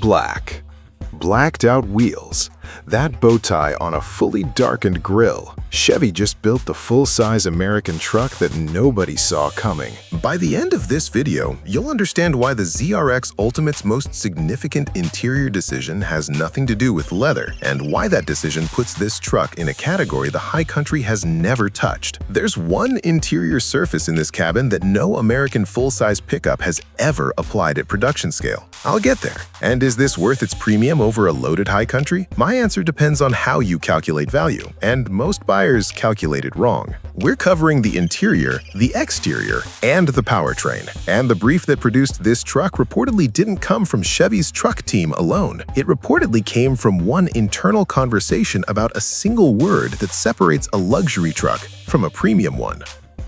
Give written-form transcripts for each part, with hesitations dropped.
Black. Blacked out wheels. That bow tie on a fully darkened grille. Chevy just built the full-size American truck that nobody saw coming. By the end of this video, you'll understand why the ZRX Ultimate's most significant interior decision has nothing to do with leather, and why that decision puts this truck in a category the high country has never touched. There's one interior surface in this cabin that no American full-size pickup has ever applied at production scale. I'll get there. And is this worth its premium over a loaded high country? My answer depends on how you calculate value, and most buyers calculate it wrong. We're covering the interior, the exterior, and the powertrain. And the brief that produced this truck reportedly didn't come from Chevy's truck team alone. It reportedly came from one internal conversation about a single word that separates a luxury truck from a premium one.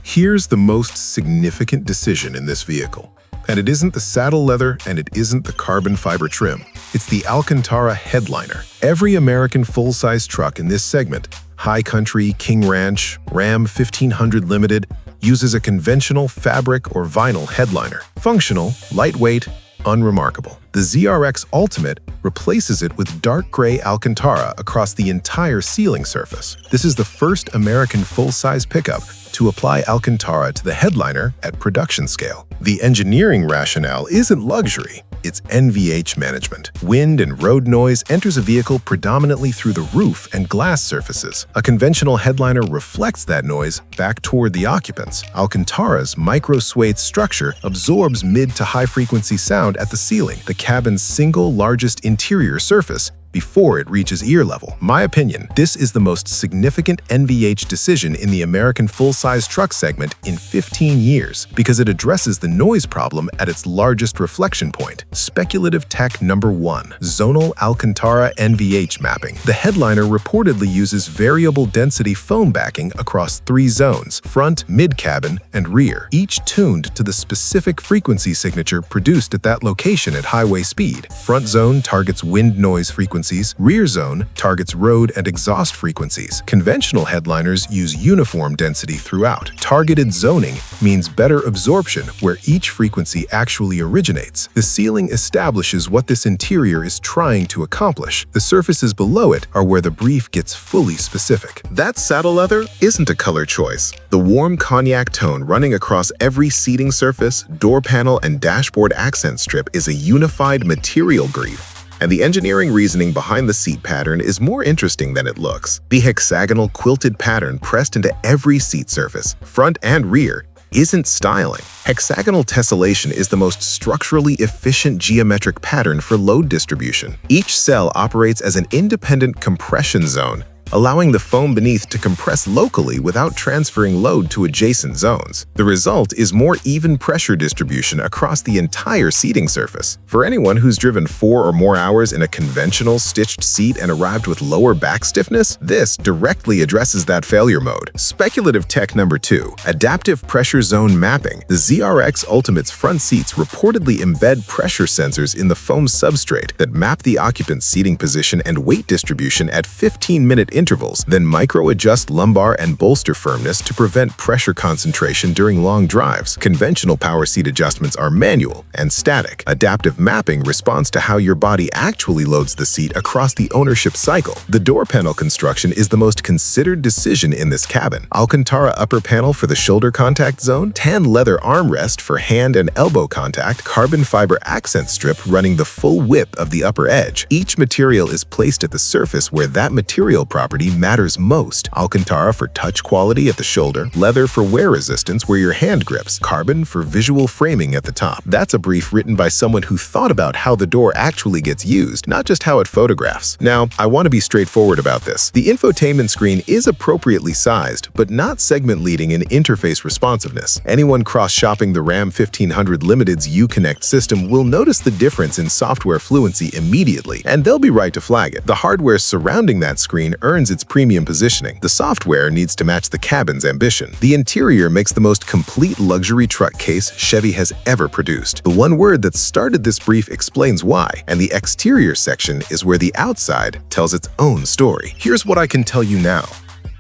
Here's the most significant decision in this vehicle. And it isn't the saddle leather and it isn't the carbon fiber trim. It's the Alcantara headliner. Every American full-size truck in this segment, High Country, King Ranch, Ram 1500 Limited, uses a conventional fabric or vinyl headliner. Functional, lightweight, unremarkable. The ZRX Ultimate replaces it with dark gray Alcantara across the entire ceiling surface. This is the first American full-size pickup to apply Alcantara to the headliner at production scale. The engineering rationale isn't luxury, it's NVH management. Wind and road noise enters a vehicle predominantly through the roof and glass surfaces. A conventional headliner reflects that noise back toward the occupants. Alcantara's micro-suede structure absorbs mid to high-frequency sound at the ceiling, the cabin's single largest interior surface, before it reaches ear level. My opinion, this is the most significant NVH decision in the American full-size truck segment in 15 years because it addresses the noise problem at its largest reflection point. Speculative tech number 1, zonal Alcantara NVH mapping. The headliner reportedly uses variable density foam backing across 3 zones, front, mid-cabin, and rear, each tuned to the specific frequency signature produced at that location at highway speed. Front zone targets wind noise frequencies, rear zone targets road and exhaust frequencies. Conventional headliners use uniform density throughout. Targeted zoning means better absorption where each frequency actually originates. The ceiling establishes what this interior is trying to accomplish. The surfaces below it are where the brief gets fully specific. That saddle leather isn't a color choice. The warm cognac tone running across every seating surface, door panel, and dashboard accent strip is a unified material brief. And the engineering reasoning behind the seat pattern is more interesting than it looks. The hexagonal quilted pattern pressed into every seat surface, front and rear, isn't styling. Hexagonal tessellation is the most structurally efficient geometric pattern for load distribution. Each cell operates as an independent compression zone, allowing the foam beneath to compress locally without transferring load to adjacent zones. The result is more even pressure distribution across the entire seating surface. For anyone who's driven 4 or more hours in a conventional stitched seat and arrived with lower back stiffness, this directly addresses that failure mode. Speculative tech number 2, adaptive pressure zone mapping. The ZRX Ultimate's front seats reportedly embed pressure sensors in the foam substrate that map the occupant's seating position and weight distribution at 15-minute intervals, then micro-adjust lumbar and bolster firmness to prevent pressure concentration during long drives. Conventional power seat adjustments are manual and static. Adaptive mapping responds to how your body actually loads the seat across the ownership cycle. The door panel construction is the most considered decision in this cabin. Alcantara upper panel for the shoulder contact zone, tan leather armrest for hand and elbow contact, carbon fiber accent strip running the full width of the upper edge. Each material is placed at the surface where that material property matters most. Alcantara for touch quality at the shoulder, leather for wear resistance where your hand grips, carbon for visual framing at the top. That's a brief written by someone who thought about how the door actually gets used, not just how it photographs. Now, I want to be straightforward about this. The infotainment screen is appropriately sized, but not segment-leading in interface responsiveness. Anyone cross-shopping the Ram 1500 Limited's Uconnect system will notice the difference in software fluency immediately, and they'll be right to flag it. The hardware surrounding that screen earns its premium positioning. The software needs to match the cabin's ambition. The interior makes the most complete luxury truck case Chevy has ever produced. The one word that started this brief explains why, and the exterior section is where the outside tells its own story. Here's what I can tell you now.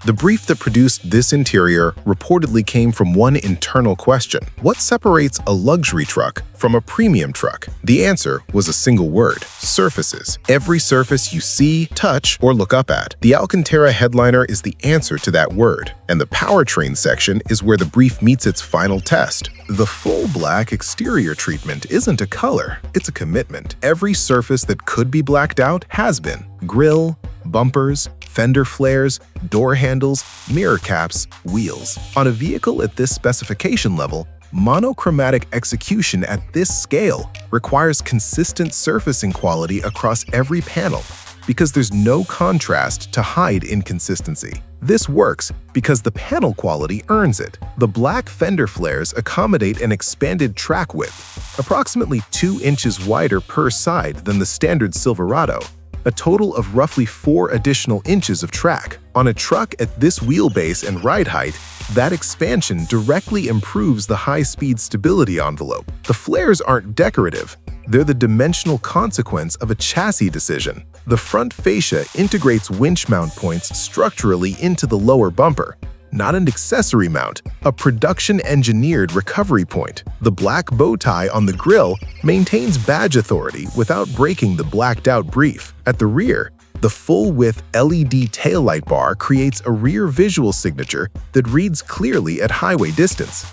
The brief that produced this interior reportedly came from one internal question: what separates a luxury truck from a premium truck? The answer was a single word: surfaces. Every surface you see, touch, or look up at. The Alcantara headliner is the answer to that word, and the powertrain section is where the brief meets its final test. The full black exterior treatment isn't a color, it's a commitment. Every surface that could be blacked out has been. Grille, bumpers, fender flares, door handles, mirror caps, wheels. On a vehicle at this specification level, monochromatic execution at this scale requires consistent surfacing quality across every panel because there's no contrast to hide inconsistency. This works because the panel quality earns it. The black fender flares accommodate an expanded track width, approximately 2 inches wider per side than the standard Silverado, a total of roughly 4 additional inches of track. On a truck at this wheelbase and ride height, that expansion directly improves the high-speed stability envelope. The flares aren't decorative, they're the dimensional consequence of a chassis decision. The front fascia integrates winch mount points structurally into the lower bumper, not an accessory mount, a production-engineered recovery point. The black bow tie on the grille maintains badge authority without breaking the blacked-out brief. At the rear, the full-width LED taillight bar creates a rear visual signature that reads clearly at highway distance.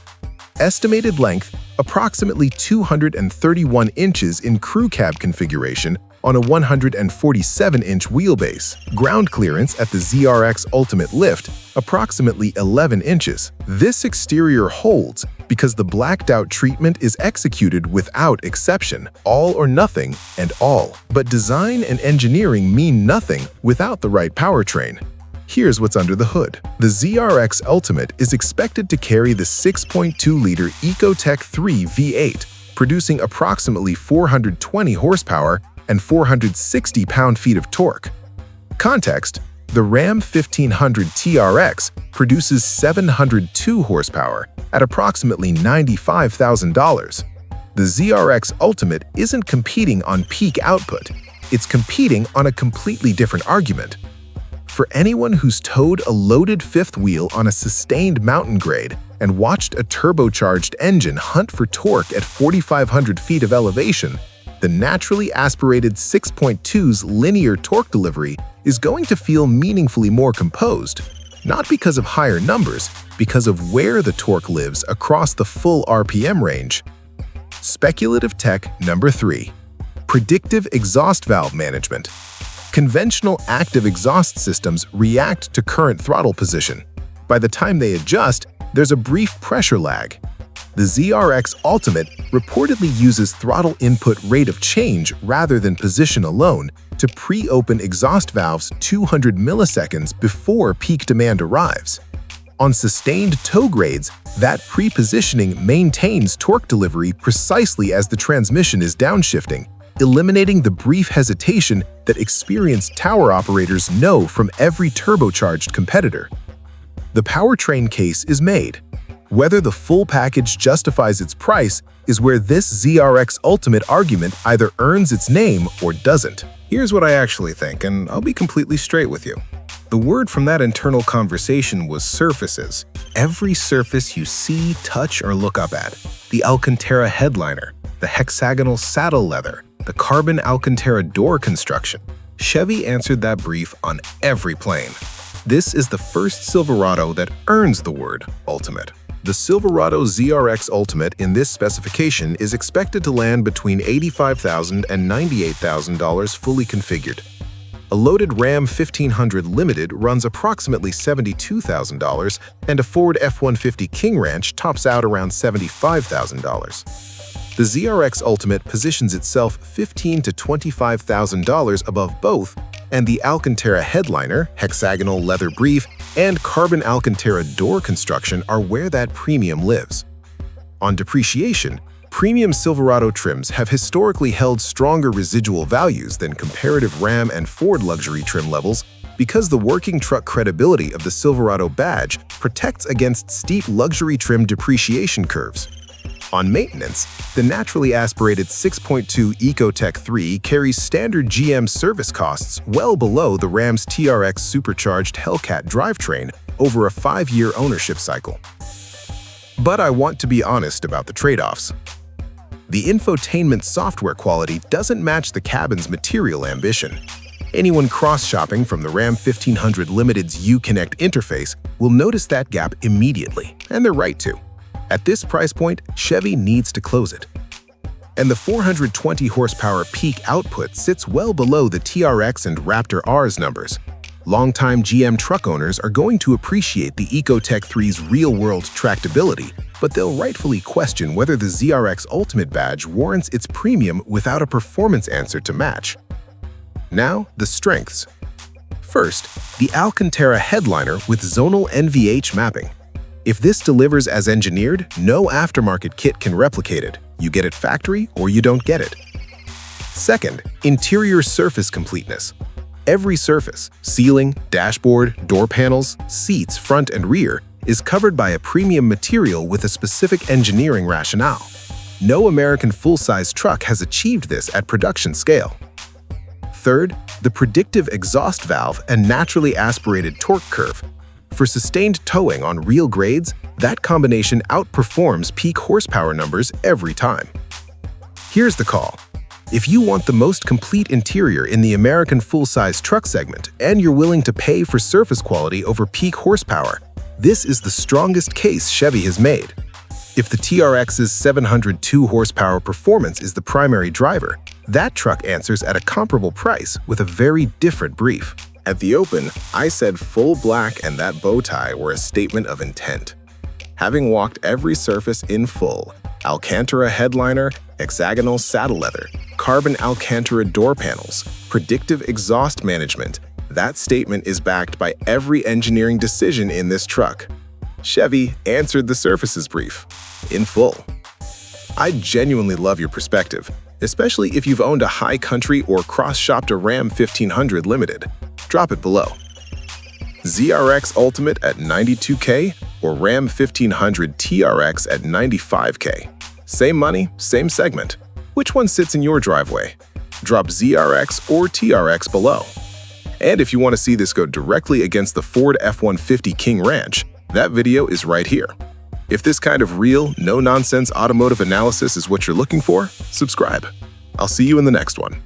Estimated length, approximately 231 inches in crew cab configuration on a 147-inch wheelbase. Ground clearance at the ZRX Ultimate Lift, approximately 11 inches. This exterior holds because the blacked-out treatment is executed without exception, all or nothing and all. But design and engineering mean nothing without the right powertrain. Here's what's under the hood. The ZRX Ultimate is expected to carry the 6.2-liter Ecotec 3 V8, producing approximately 420 horsepower and 460 pound-feet of torque. Context: the Ram 1500 TRX produces 702 horsepower at approximately $95,000. The ZRX Ultimate isn't competing on peak output, it's competing on a completely different argument. For anyone who's towed a loaded fifth wheel on a sustained mountain grade and watched a turbocharged engine hunt for torque at 4,500 feet of elevation, the naturally aspirated 6.2's linear torque delivery is going to feel meaningfully more composed, not because of higher numbers, because of where the torque lives across the full RPM range. Speculative tech number 3. Predictive exhaust valve management. Conventional active exhaust systems react to current throttle position. By the time they adjust, there's a brief pressure lag. The ZRX Ultimate reportedly uses throttle input rate of change rather than position alone to pre-open exhaust valves 200 milliseconds before peak demand arrives. On sustained tow grades, that pre-positioning maintains torque delivery precisely as the transmission is downshifting, eliminating the brief hesitation that experienced tower operators know from every turbocharged competitor. The powertrain case is made. Whether the full package justifies its price is where this ZRX Ultimate argument either earns its name or doesn't. Here's what I actually think, and I'll be completely straight with you. The word from that internal conversation was surfaces. Every surface you see, touch, or look up at. The Alcantara headliner, the hexagonal saddle leather, the carbon Alcantara door construction. Chevy answered that brief on every plane. This is the first Silverado that earns the word Ultimate. The Silverado ZRX Ultimate in this specification is expected to land between $85,000 and $98,000 fully configured. A loaded Ram 1500 Limited runs approximately $72,000, and a Ford F-150 King Ranch tops out around $75,000. The ZRX Ultimate positions itself $15,000 to $25,000 above both, and the Alcantara headliner, hexagonal leather brief, and carbon Alcantara door construction are where that premium lives. On depreciation, premium Silverado trims have historically held stronger residual values than comparative Ram and Ford luxury trim levels because the working truck credibility of the Silverado badge protects against steep luxury trim depreciation curves. On maintenance, the naturally aspirated 6.2 Ecotec 3 carries standard GM service costs well below the Ram's TRX Supercharged Hellcat drivetrain over a 5-year ownership cycle. But I want to be honest about the trade-offs. The infotainment software quality doesn't match the cabin's material ambition. Anyone cross-shopping from the Ram 1500 Limited's Uconnect interface will notice that gap immediately, and they're right to. At this price point, Chevy needs to close it. And the 420 horsepower peak output sits well below the TRX and Raptor R's numbers. Longtime GM truck owners are going to appreciate the Ecotec 3's real-world tractability, but they'll rightfully question whether the ZRX Ultimate badge warrants its premium without a performance answer to match. Now, the strengths. First, the Alcantara headliner with zonal NVH mapping. If this delivers as engineered, no aftermarket kit can replicate it. You get it factory or you don't get it. Second, interior surface completeness. Every surface, ceiling, dashboard, door panels, seats, front and rear, is covered by a premium material with a specific engineering rationale. No American full-size truck has achieved this at production scale. Third, the predictive exhaust valve and naturally aspirated torque curve. For sustained towing on real grades, that combination outperforms peak horsepower numbers every time. Here's the call. If you want the most complete interior in the American full-size truck segment and you're willing to pay for surface quality over peak horsepower, this is the strongest case Chevy has made. If the TRX's 702 horsepower performance is the primary driver, that truck answers at a comparable price with a very different brief. At the open, I said full black and that bow tie were a statement of intent. Having walked every surface in full, Alcantara headliner, hexagonal saddle leather, carbon Alcantara door panels, predictive exhaust management, that statement is backed by every engineering decision in this truck. Chevy answered the surfaces brief in full. I genuinely love your perspective, especially if you've owned a high country or cross-shopped a Ram 1500 Limited. Drop it below. ZRX Ultimate at $92K or Ram 1500 TRX at $95K. Same money, same segment. Which one sits in your driveway? Drop ZRX or TRX below. And if you want to see this go directly against the Ford F-150 King Ranch, that video is right here. If this kind of real, no-nonsense automotive analysis is what you're looking for, subscribe. I'll see you in the next one.